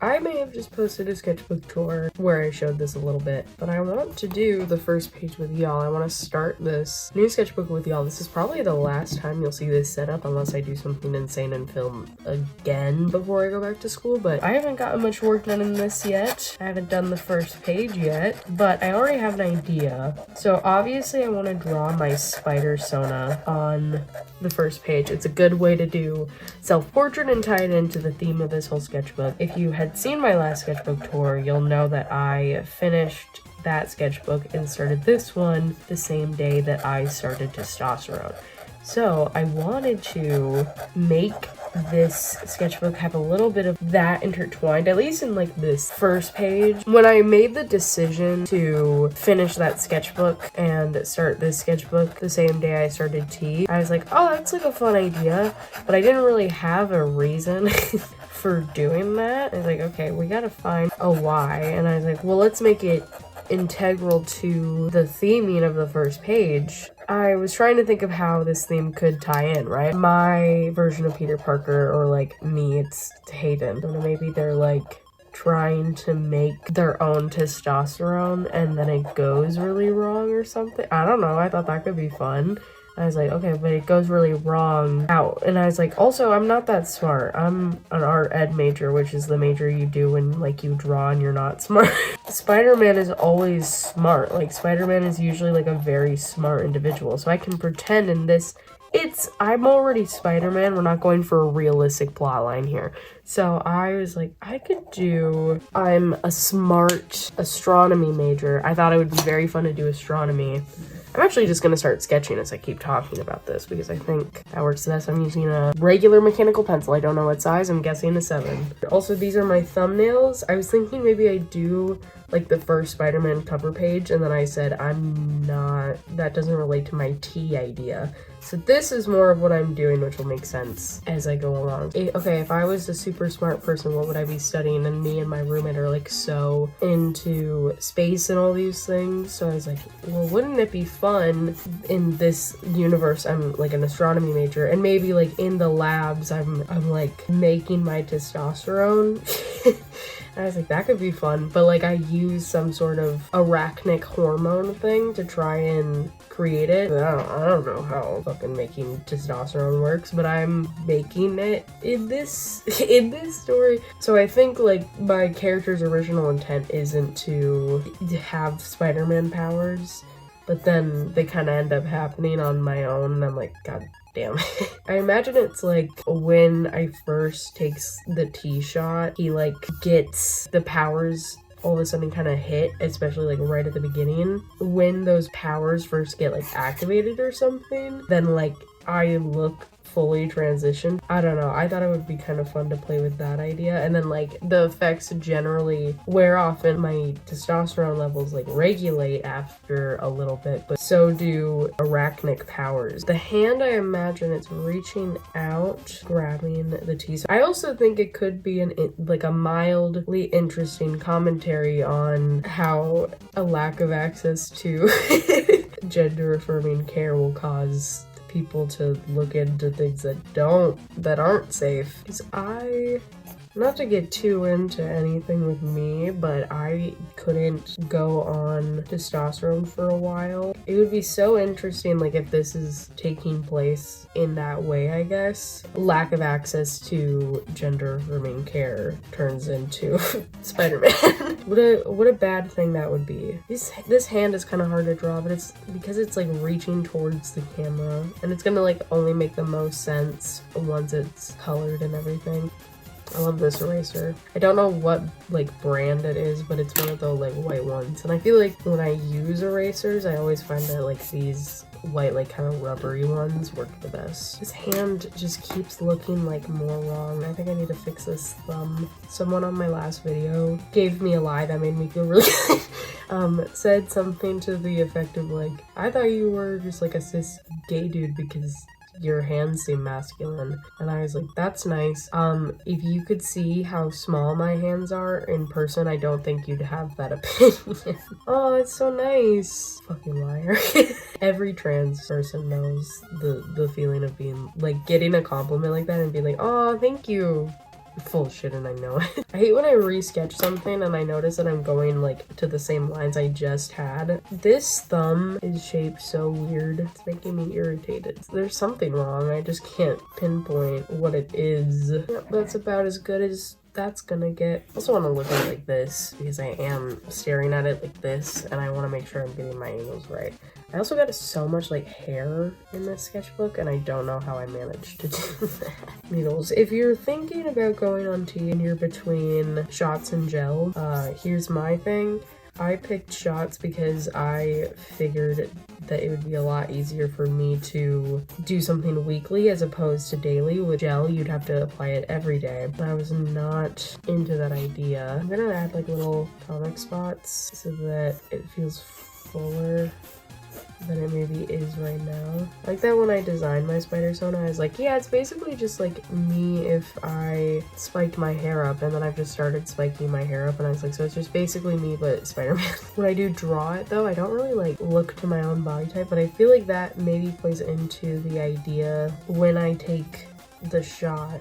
I may have just posted a sketchbook tour where I showed this a little bit, but I want to do the first page with y'all. I want to start this new sketchbook with y'all. This is probably the last time you'll see this setup unless I do something insane and film again before I go back to school, but I haven't gotten much work done in this yet. I haven't done the first page yet, but I already have an idea. So obviously I want to draw my spider Sona on the first page. It's a good way to do self-portrait and tie it into the theme of this whole sketchbook. If you had seen my last sketchbook tour, you'll know that I finished that sketchbook and started this one the same day that I started testosterone. So I wanted to make this sketchbook have a little bit of that intertwined, at least in like this first page. When I made the decision to finish that sketchbook and start this sketchbook the same day I started tea, I was like, oh, that's like a fun idea, but I didn't really have a reason for doing that. I was like, okay, we gotta find a why, and I was like, well, let's make it integral to the theming of the first page. I was trying to think of how this theme could tie in, right? My version of Peter Parker, or like me, it's Hayden. So maybe they're like trying to make their own testosterone and then it goes really wrong or something. I don't know. I thought that could be fun. I was like, okay, but it goes really wrong out. And I was like, also, I'm not that smart. I'm an art ed major, which is the major you do when, like, you draw and you're not smart. Spider-Man is always smart. Like, Spider-Man is usually, like, a very smart individual. So I can pretend in this, I'm already Spider-Man. We're not going for a realistic plot line here. So I was like, I'm a smart astronomy major. I thought it would be very fun to do astronomy. I'm actually just going to start sketching as I keep talking about this because I think that works best. I'm using a regular mechanical pencil. I don't know what size. I'm guessing a 7. Also, these are my thumbnails. I was thinking maybe I do like the first Spider-Man cover page, and then I said that doesn't relate to my tea idea. So this is more of what I'm doing, which will make sense as I go along. Okay, if I was a super smart person, what would I be studying? And me and my roommate are like so into space and all these things. So I was like, well, wouldn't it be fun in this universe? I'm like an astronomy major, and maybe like in the labs, I'm like making my testosterone. I was like, that could be fun, but like I use some sort of arachnic hormone thing to try and create it. I don't know how fucking making testosterone works, but I'm making it in this story. So I think like my character's original intent isn't to have Spider-Man powers, but then they kind of end up happening on my own, and I'm like, God damn. I imagine it's like when I first takes the tea shot, he like gets the powers all of a sudden kind of hit, especially like right at the beginning. When those powers first get like activated or something, then like I look fully transitioned. I don't know. I thought it would be kind of fun to play with that idea. And then like the effects generally wear off and my testosterone levels like regulate after a little bit, but so do arachnic powers. The hand, I imagine it's reaching out, grabbing the tea. So I also think it could be like a mildly interesting commentary on how a lack of access to gender affirming care will cause people to look into things that aren't safe. Because not to get too into anything with me, but I couldn't go on testosterone for a while. It would be so interesting, like, if this is taking place in that way, I guess. Lack of access to gender-affirming care turns into Spider-Man. What a bad thing that would be. This hand is kind of hard to draw, but it's because it's, like, reaching towards the camera, and it's gonna, like, only make the most sense once it's colored and everything. I love this eraser. I don't know what like brand it is, but it's one of the like white ones. And I feel like when I use erasers, I always find that like these white like kind of rubbery ones work the best. This hand just keeps looking like more wrong. I think I need to fix this thumb. Someone on my last video gave me a lie that made me feel really good. Said something to the effect of like, I thought you were just like a cis gay dude because your hands seem masculine. And I was like, that's nice. If you could see how small my hands are in person, I don't think you'd have that opinion. Oh, it's so nice. Fucking liar. Every trans person knows the feeling of being like getting a compliment like that and being like, oh, thank you. full of shit and I know it. I hate when I re-sketch something and I notice that I'm going like to the same lines I just had. This thumb is shaped so weird. It's making me irritated. There's something wrong. I just can't pinpoint what it is. Yep, that's about as good as that's gonna get. I also want to look at it like this because I am staring at it like this and I want to make sure I'm getting my angles right. I also got so much like hair in this sketchbook and I don't know how I managed to do that. Needles. If you're thinking about going on tea and you're between shots and gel, here's my thing. I picked shots because I figured that it would be a lot easier for me to do something weekly as opposed to daily. With gel, you'd have to apply it every day. I was not into that idea. I'm gonna add like little comic spots so that it feels fuller than it maybe is right now. Like that when I designed my spider sona, I was like, yeah, it's basically just like me if I spiked my hair up, and then I've just started spiking my hair up, and I was like, so it's just basically me but Spider-Man. When I do draw it though, I don't really like look to my own body type, but I feel like that maybe plays into the idea when I take the shot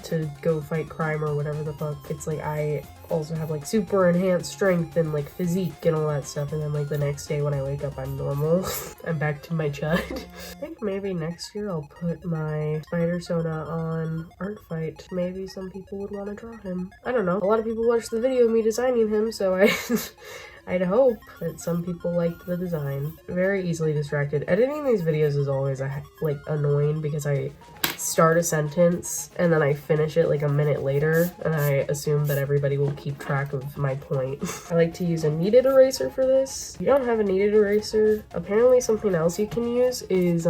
to go fight crime or whatever the fuck. It's like I also have like super enhanced strength and like physique and all that stuff, and then like the next day when I wake up I'm normal. I'm back to my chud. I think maybe next year I'll put my spider sona on art fight. Maybe some people would want to draw him. I don't know. A lot of people watched the video of me designing him, so I'd hope that some people liked the design. Very easily distracted. Editing these videos is always like annoying because I start a sentence and then I finish it like a minute later and I assume that everybody will keep track of my point. I like to use a kneaded eraser for this. If you don't have a kneaded eraser, apparently something else you can use is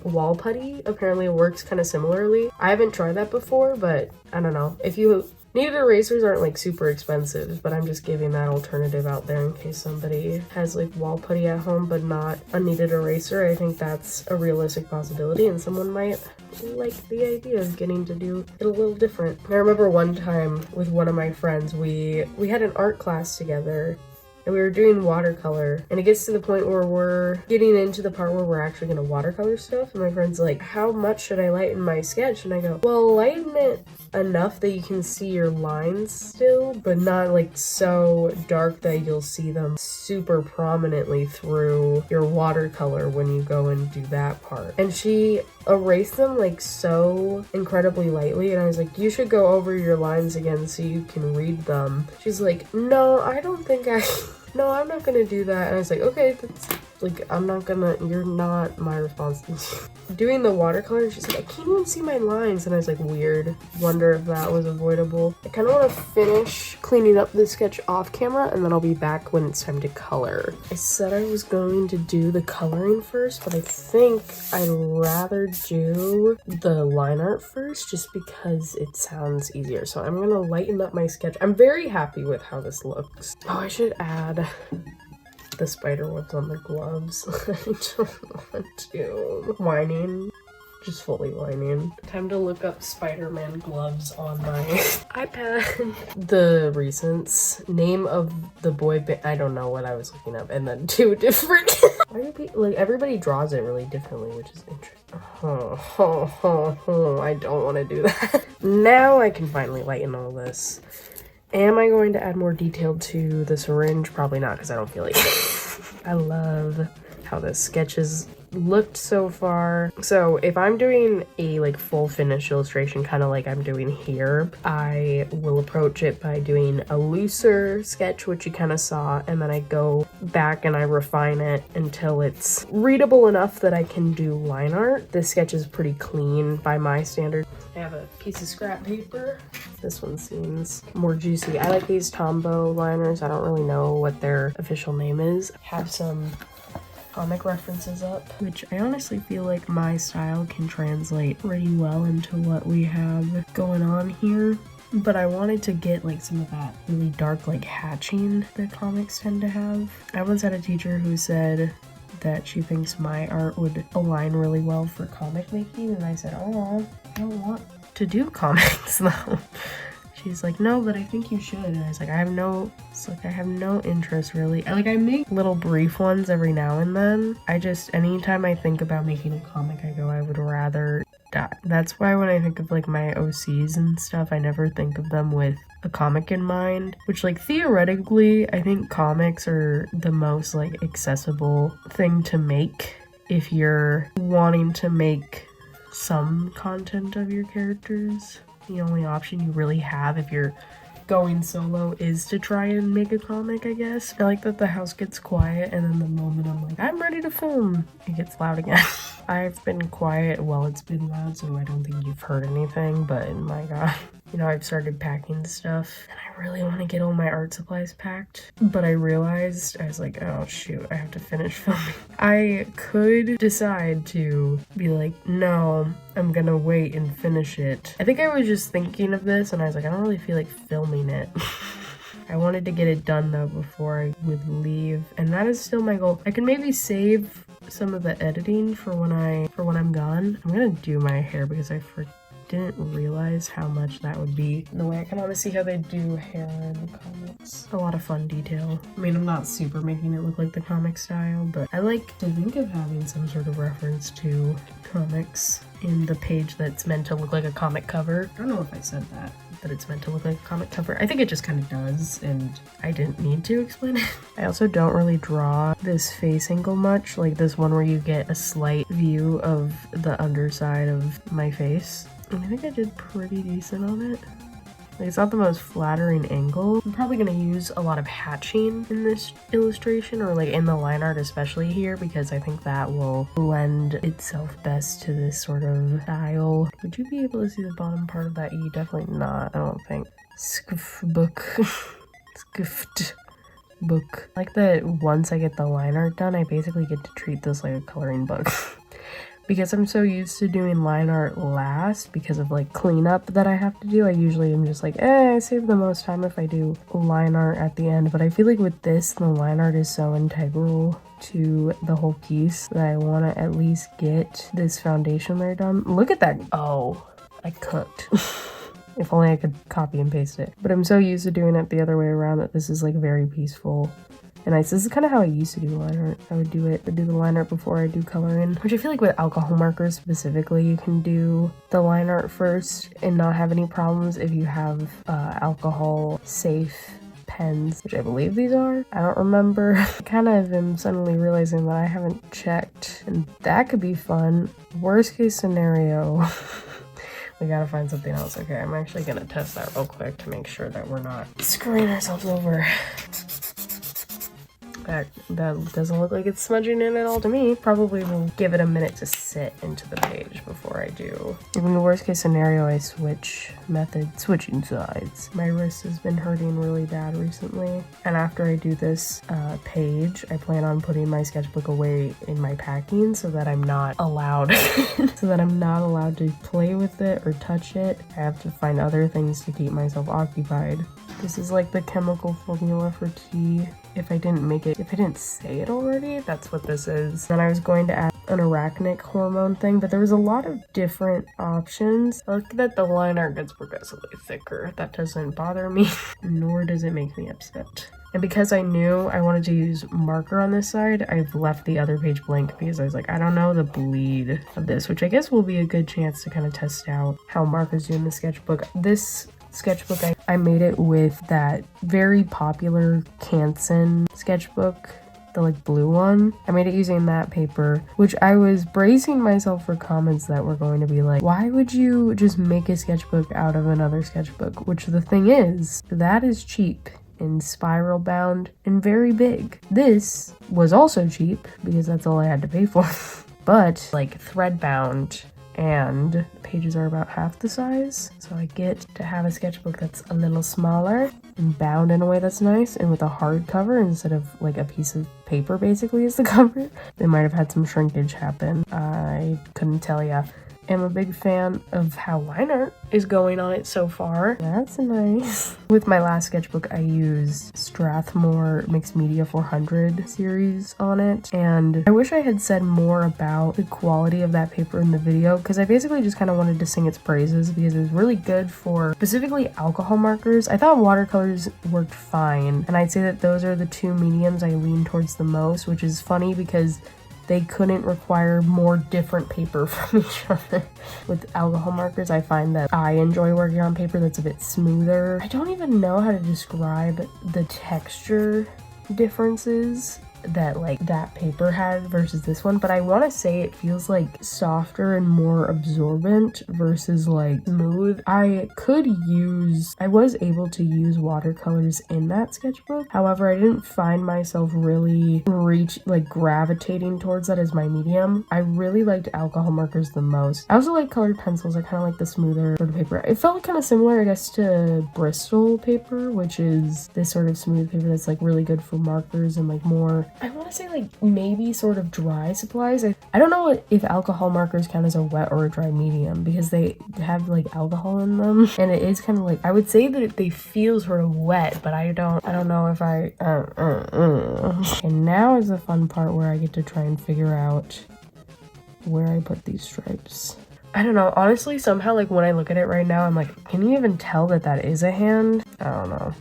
wall putty. Apparently it works kind of similarly. I haven't tried that before, but I don't know. If you kneaded erasers aren't like super expensive, but I'm just giving that alternative out there in case somebody has like wall putty at home but not a kneaded eraser. I think that's a realistic possibility and someone might like the idea of getting to do it a little different. I remember one time with one of my friends, we had an art class together and we were doing watercolor, and it gets to the point where we're getting into the part where we're actually gonna watercolor stuff, and my friend's like, how much should I lighten my sketch? And I go, well, lighten it enough that you can see your lines still, but not like so dark that you'll see them super prominently through your watercolor when you go and do that part. And she erased them like so incredibly lightly, and I was like, you should go over your lines again so you can read them. She's like, no, I don't think no, I'm not gonna do that. And I was like, okay, that's like, I'm not gonna, you're not my responsibility. Doing the watercolor, she's like, I can't even see my lines. And I was like, weird. Wonder if that was avoidable. I kind of want to finish cleaning up the sketch off camera, and then I'll be back when it's time to color. I said I was going to do the coloring first, but I think I'd rather do the line art first just because it sounds easier. So I'm gonna lighten up my sketch. I'm very happy with how this looks. Oh, I should add the spider webs on the gloves. I don't want to. Whining. Just fully whining. Time to look up Spider-Man gloves on my iPad. The recents. Name of the boy band. I don't know what I was looking up. And then two different. Why do people, like, everybody draws it really differently, which is interesting. I don't want to do that. Now I can finally lighten all this. Am I going to add more detail to the syringe? Probably not, because I don't feel like it. I love how this sketch has looked so far. So if I'm doing a like full finish illustration, kind of like I'm doing here, I will approach it by doing a looser sketch, which you kind of saw, and then I go back and I refine it until it's readable enough that I can do line art. This sketch is pretty clean by my standard. I have a piece of scrap paper. This one seems more juicy. I like these Tombow liners. I don't really know what their official name is. Have some comic references up, which I honestly feel like my style can translate pretty well into what we have going on here. But I wanted to get like some of that really dark like hatching that comics tend to have. I once had a teacher who said that she thinks my art would align really well for comic making, and I said, oh, I don't want to do comics though. She's like, no, but I think you should. And I was like, I have no interest really. I make little brief ones every now and then. Anytime I think about making a comic, I go, I would rather die. That's why when I think of like my OCs and stuff, I never think of them with a comic in mind, which like theoretically, I think comics are the most like accessible thing to make if you're wanting to make some content of your characters. The only option you really have if you're going solo is to try and make a comic, I guess. I like that the house gets quiet and then the moment I'm like, I'm ready to film, it gets loud again. I've been quiet while it's been loud, so I don't think you've heard anything, but my god. You know, I've started packing stuff and I really want to get all my art supplies packed, but I realized, I was like, oh shoot, I have to finish filming. I could decide to be like, no, I'm gonna wait and finish it. I think I was just thinking of this and I was like, I don't really feel like filming it. I wanted to get it done though before I would leave, and that is still my goal. I can maybe save some of the editing for when I'm gone. I'm gonna do my hair because I didn't realize how much that would be. The way I kind of want to see how they do hair in the comics. A lot of fun detail. I mean, I'm not super making it look like the comic style, but I like to think of having some sort of reference to comics in the page that's meant to look like a comic cover. I don't know if I said that it's meant to look like a comic cover. I think it just kind of does, and I didn't need to explain it. I also don't really draw this face angle much, like this one where you get a slight view of the underside of my face. I think I did pretty decent on it. Like, it's not the most flattering angle. I'm probably gonna use a lot of hatching in this illustration, or like in the line art especially here, because I think that will lend itself best to this sort of style. Would you be able to see the bottom part of that E? Definitely not, I don't think. Sketchbook. Sketchbook. Like that once I get the line art done, I basically get to treat this like a coloring book. Because I'm so used to doing line art last because of like cleanup that I have to do, I usually am just like, I save the most time if I do line art at the end. But I feel like with this, the line art is so integral to the whole piece that I want to at least get this foundation layer done. Look at that. Oh, I cooked. If only I could copy and paste it. But I'm so used to doing it the other way around that this is like very peaceful. And this is kind of how I used to do line art. I would do the line art before I do coloring, which I feel like with alcohol markers specifically, you can do the line art first and not have any problems if you have alcohol safe pens, which I believe these are. I don't remember. I kind of am suddenly realizing that I haven't checked, and that could be fun. Worst case scenario. We gotta find something else. Okay, I'm actually gonna test that real quick to make sure that we're not screwing ourselves over. That doesn't look like it's smudging in at all to me. Probably will give it a minute to sit into the page before I do. In the worst case scenario, I switching sides. My wrist has been hurting really bad recently. And after I do this page, I plan on putting my sketchbook away in my packing so that I'm not allowed to play with it or touch it. I have to find other things to keep myself occupied. This is like the chemical formula for tea. If I didn't say it already, that's what this is. Then I was going to add an arachnic hormone thing, but there was a lot of different options. I look that the line art gets progressively thicker. That doesn't bother me, nor does it make me upset. And because I knew I wanted to use marker on this side, I've left the other page blank because I was like, I don't know the bleed of this, which I guess will be a good chance to kind of test out how markers do in the sketchbook. This sketchbook, I made it with that very popular Canson sketchbook, the like blue one. I made it using that paper, which I was bracing myself for comments that were going to be like, why would you just make a sketchbook out of another sketchbook? Which the thing is, that is cheap and spiral bound and very big. This was also cheap because that's all I had to pay for. But like thread bound, and the pages are about half the size, so I get to have a sketchbook that's a little smaller and bound in a way that's nice, and with a hard cover instead of like a piece of paper basically is the cover. They might have had some shrinkage happen. I couldn't tell ya. I'm a big fan of how line art is going on it so far. That's nice. With my last sketchbook, I used Strathmore Mixed Media 400 series on it, and I wish I had said more about the quality of that paper in the video, because I basically just kind of wanted to sing its praises because it was really good for specifically alcohol markers. I thought watercolors worked fine, and I'd say that those are the two mediums I lean towards the most, which is funny because they couldn't require more different paper from each other. With alcohol markers, I find that I enjoy working on paper that's a bit smoother. I don't even know how to describe the texture differences that like that paper had versus this one, but I want to say it feels like softer and more absorbent versus like smooth. I was able to use watercolors in that sketchbook. However, I didn't find myself really gravitating towards that as my medium. I really liked alcohol markers the most. I also like colored pencils. I kind of like the smoother sort of paper. It felt kind of similar, I guess, to Bristol paper, which is this sort of smooth paper that's like really good for markers and like more, I want to say like maybe sort of dry supplies. I don't know if alcohol markers count as a wet or a dry medium because they have like alcohol in them, and it is kind of like, I would say that they feel sort of wet, but I don't know if And now is the fun part where I get to try and figure out where I put these stripes. I don't know, honestly, somehow like when I look at it right now, I'm like, can you even tell that that is a hand? I don't know.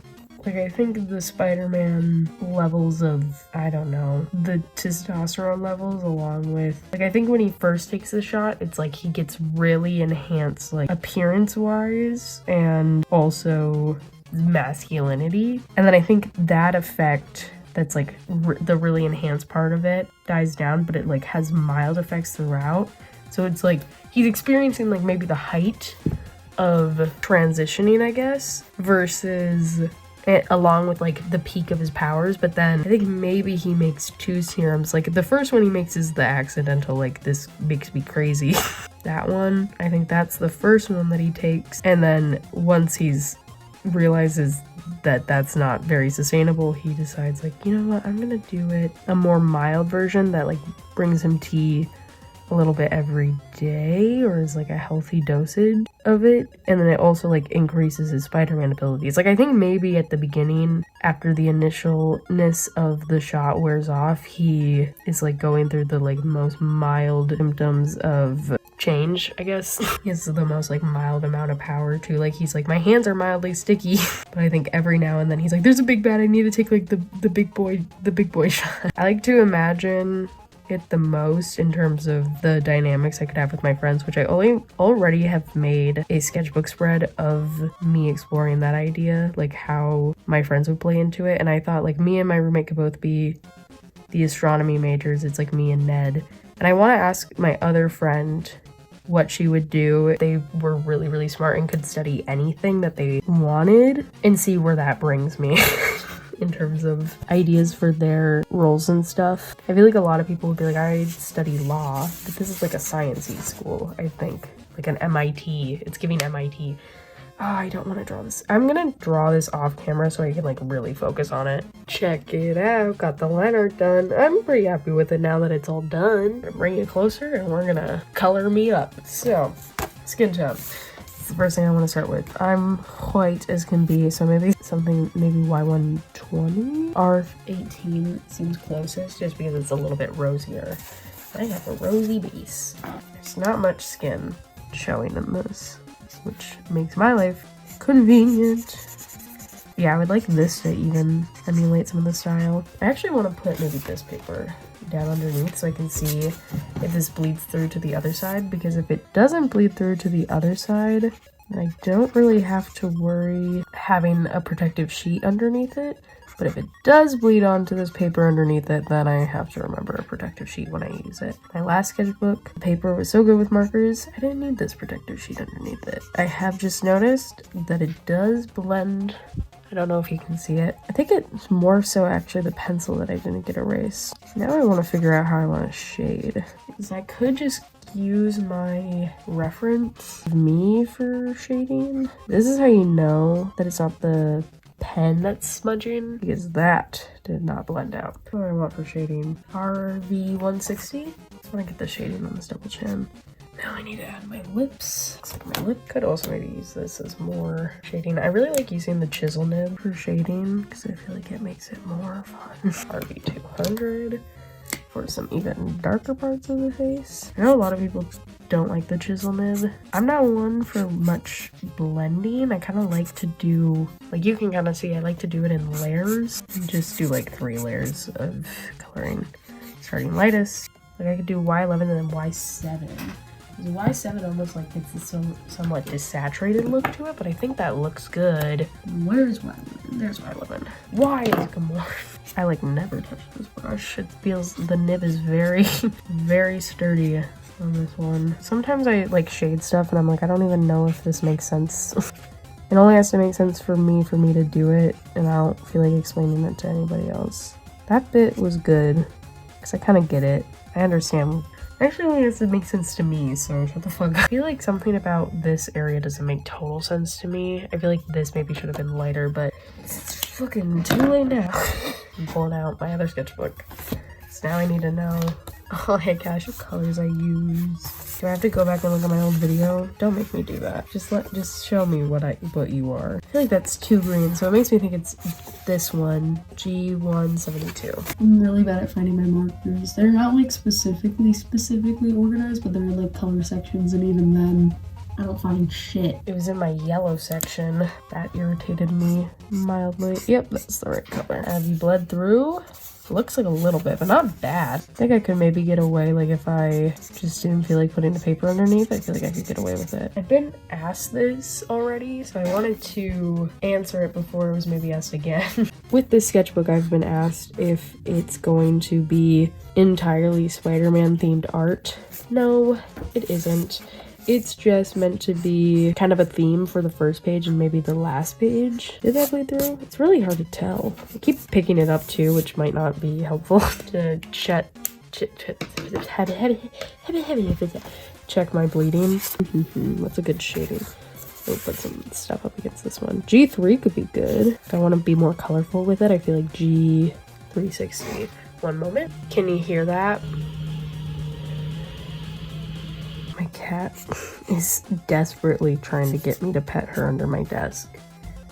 Like, I think the Spider-Man levels of, I don't know, the testosterone levels, along with, like, I think when he first takes the shot, it's like he gets really enhanced, like, appearance-wise, and also masculinity. And then I think that effect, that's like the really enhanced part of it, dies down, but it like has mild effects throughout. So it's like he's experiencing like maybe the height of transitioning, I guess, versus it, along with like the peak of his powers. But then I think maybe he makes two serums. Like the first one he makes is the accidental, like, this makes me crazy. That one, I think that's the first one that he takes. And then once he's realizes that that's not very sustainable, he decides like, you know what, I'm gonna do it a more mild version that like brings him tea a little bit every day, or is like a healthy dosage of it. And then it also like increases his Spider-Man abilities. Like, I think maybe at the beginning, after the initialness of the shot wears off, he is like going through the like most mild symptoms of change, I guess. He has the most like mild amount of power too. Like, he's like, my hands are mildly sticky. But I think every now and then he's like, there's a big bad, I need to take like the big boy shot. I like to imagine it the most in terms of the dynamics I could have with my friends, which I already have made a sketchbook spread of me exploring that idea, like how my friends would play into it. And I thought like me and my roommate could both be the astronomy majors. It's like me and Ned. And I want to ask my other friend what she would do if they were really, really smart and could study anything that they wanted, and see where that brings me. In terms of ideas for their roles and stuff. I feel like a lot of people would be like, I study law, but this is like a sciencey school, I think. Like an MIT. It's giving MIT. Oh, I don't want to draw this. I'm gonna draw this off camera so I can like really focus on it. Check it out. Got the line art done. I'm pretty happy with it now that it's all done. Bring it closer and we're gonna color me up. So, skin tone. The first thing I want to start with. I'm white as can be, so maybe something, maybe Y120? R18 seems closest just because it's a little bit rosier. I have a rosy base. There's not much skin showing in this, which makes my life convenient. Yeah, I would like this to even emulate some of the style. I actually want to put maybe this paper down underneath so I can see if this bleeds through to the other side, because if it doesn't bleed through to the other side, then I don't really have to worry having a protective sheet underneath it. But if it does bleed onto this paper underneath it, then I have to remember a protective sheet when I use it. My last sketchbook, the paper was so good with markers, I didn't need this protective sheet underneath it. I have just noticed that it does blend. I don't know if you can see it. I think it's more so actually the pencil that I didn't get erased. Now I want to figure out how I want to shade. Because I could just use my reference of me for shading. This is how you know that it's not the pen that's smudging, because that did not blend out. What do I want for shading? RV160? I want to get the shading on this double chin. Now I need to add my lips. Looks like my lip could also maybe use this as more shading. I really like using the chisel nib for shading because I feel like it makes it more fun. RV200 for some even darker parts of the face. I know a lot of people don't like the chisel nib. I'm not one for much blending. I kind of like to do, like you can kind of see, I like to do it in layers and just do like 3 layers of coloring. Starting lightest, Like I could do Y11 and then Y7. The Y7 almost like gets this somewhat desaturated look to it, but I think that looks good. Where's Y11? There's Y11. Why is Gamora? I like never touch this brush. It feels, the nib is very, very sturdy on this one. Sometimes I like shade stuff and I'm like, I don't even know if this makes sense. It only has to make sense for me to do it, and I don't feel like explaining it to anybody else. That bit was good, because I kind of get it. I understand. Actually, only has to make sense to me, so shut the fuck up. I feel like something about this area doesn't make total sense to me. I feel like this maybe should have been lighter, but it's fucking too late now. I'm pulling out my other sketchbook. So now I need to know, oh my gosh, what colors I use. Do I have to go back and look at my old video? Don't make me do that. Just show me what you are. I feel like that's too green, so it makes me think it's this one, G172. I'm really bad at finding my markers. They're not like specifically organized, but they're in like color sections, and even then, I don't find shit. It was in my yellow section. That irritated me mildly. Yep, that's the right color. Have you bled through? Looks like a little bit, but not bad. I think I could maybe get away, like if I just didn't feel like putting the paper underneath, I feel like I could get away with it. I've been asked this already, so I wanted to answer it before it was maybe asked again. With this sketchbook, I've been asked if it's going to be entirely Spider-Man themed art. No, it isn't. It's just meant to be kind of a theme for the first page and maybe the last page. Did that play through? It's really hard to tell. I keep picking it up too, which might not be helpful to check my bleeding. That's a good shading. We'll put some stuff up against this one. G3 could be good. If I want to be more colorful with it, I feel like G360. One moment. Can you hear that? My cat is desperately trying to get me to pet her under my desk.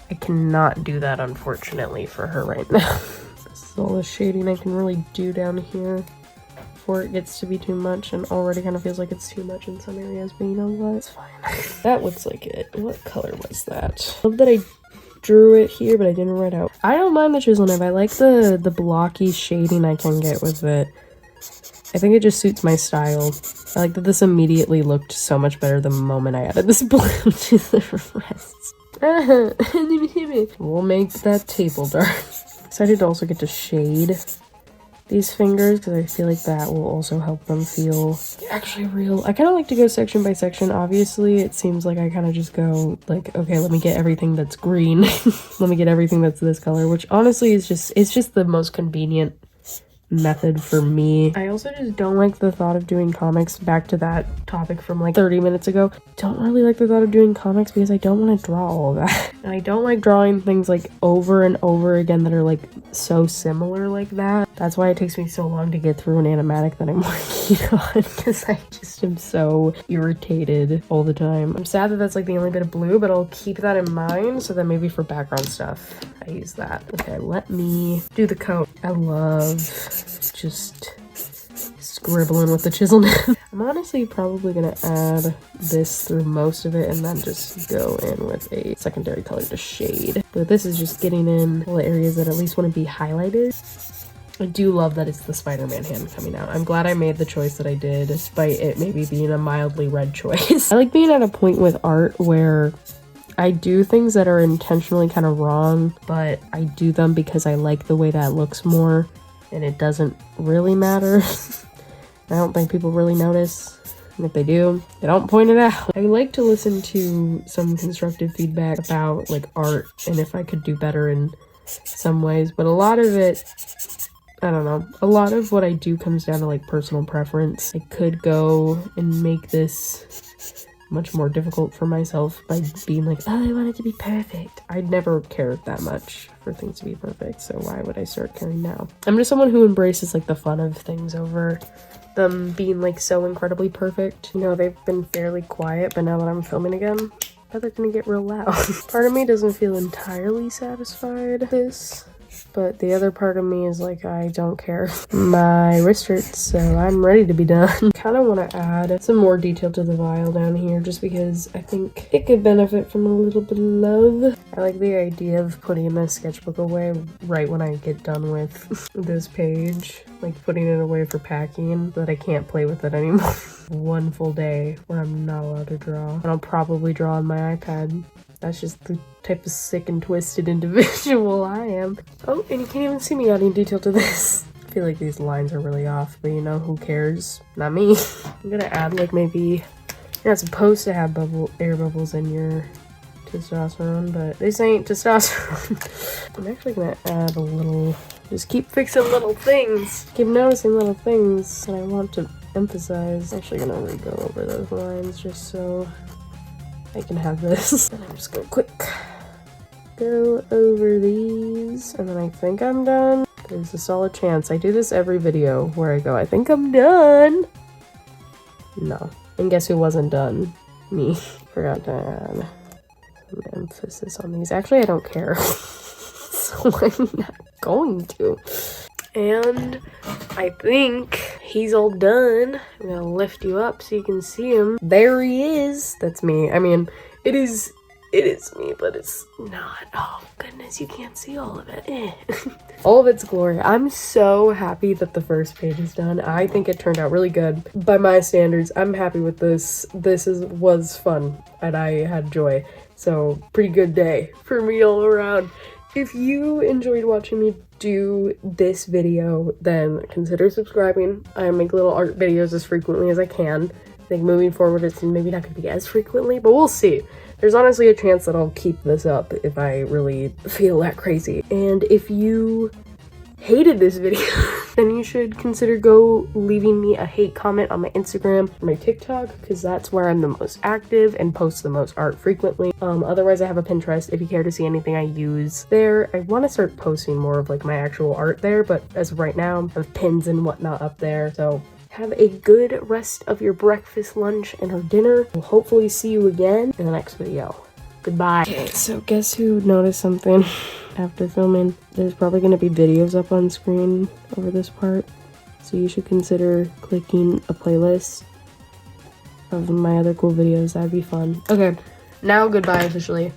I cannot do that, unfortunately, for her right now. This is all the shading I can really do down here before it gets to be too much, and already kind of feels like it's too much in some areas, but you know what? It's fine. That looks like it. What color was that? I love that I drew it here, but I didn't write out. I don't mind the chisel nib. I like the blocky shading I can get with it. I think it just suits my style. I like that this immediately looked so much better the moment I added this blue to the rest. We'll make that table dark. Excited to also get to shade these fingers because I feel like that will also help them feel actually real. I kind of like to go section by section. Obviously, it seems like I kind of just go like, okay, let me get everything that's green. Let me get everything that's this color, which honestly is it's just the most convenient method for me. I also just don't like the thought of doing comics. Back to that topic from like 30 minutes ago. Don't really like the thought of doing comics because I don't want to draw all of that. And I don't like drawing things like over and over again that are like so similar like that. That's why it takes me so long to get through an animatic that I'm working on, because I just am so irritated all the time. I'm sad that that's like the only bit of blue, but I'll keep that in mind so that maybe for background stuff I use that. Okay, let me do the coat. I love just scribbling with the chisel nib. I'm honestly probably gonna add this through most of it and then just go in with a secondary color to shade. But this is just getting in all the areas that at least want to be highlighted. I do love that it's the Spider-Man hand coming out. I'm glad I made the choice that I did, despite it maybe being a mildly red choice. I like being at a point with art where I do things that are intentionally kind of wrong, but I do them because I like the way that looks more, and it doesn't really matter. I don't think people really notice, and if they do, they don't point it out. I like to listen to some constructive feedback about like art and if I could do better in some ways, but a lot of it, I don't know, a lot of what I do comes down to like personal preference. I could go and make this much more difficult for myself by being like, oh, I want it to be perfect. I'd never cared that much for things to be perfect, so why would I start caring now? I'm just someone who embraces like the fun of things over them being like so incredibly perfect. You know, they've been fairly quiet, but now that I'm filming again, I bet they're gonna get real loud. Part of me doesn't feel entirely satisfied with this, But the other part of me is like, I don't care. My wrist hurts, so I'm ready to be done. Kind of want to add some more detail to the vial down here just because I think it could benefit from a little bit of love. I like the idea of putting the sketchbook away right when I get done with this page. Like putting it away for packing so that I can't play with it anymore. One full day where I'm not allowed to draw. And I'll probably draw on my iPad. That's just the type of sick and twisted individual I am. Oh, and you can't even see me adding detail to this. I feel like these lines are really off, but you know, who cares? Not me. I'm gonna add like maybe, you're not supposed to have air bubbles in your testosterone, but this ain't testosterone. I'm actually gonna add a little, just keep fixing little things. Keep noticing little things that I want to emphasize. I'm actually gonna re-go over those lines just so I can have this. And I'm just gonna quick go over these, and then I think I'm done. There's a solid chance I do this every video where I go, I think I'm done. No. And guess who wasn't done? Me. Forgot to add some emphasis on these. Actually, I don't care. So I'm not going to. And I think he's all done. I'm gonna lift you up so you can see him. There he is. That's me. I mean, it is me, but it's not. Oh goodness, you can't see all of it. All of its glory. I'm so happy that the first page is done. I think it turned out really good. By my standards, I'm happy with this. This was fun, and I had joy. So, pretty good day for me all around. If you enjoyed watching me do this video, then consider subscribing. I make little art videos as frequently as I can. I think moving forward it's maybe not going to be as frequently, but we'll see. There's honestly a chance that I'll keep this up if I really feel that crazy. And if you hated this video, then you should consider leaving me a hate comment on my Instagram or my TikTok, because that's where I'm the most active and post the most art frequently. Otherwise I have a Pinterest if you care to see anything I use there. I want to start posting more of like my actual art there, but as of right now I have pins and whatnot up there. So have a good rest of your breakfast, lunch, and or dinner. We'll hopefully see you again in the next video. Goodbye. Okay, so guess who noticed something after filming? There's probably going to be videos up on screen over this part, so you should consider clicking a playlist of my other cool videos. That'd be fun. Okay, now goodbye officially.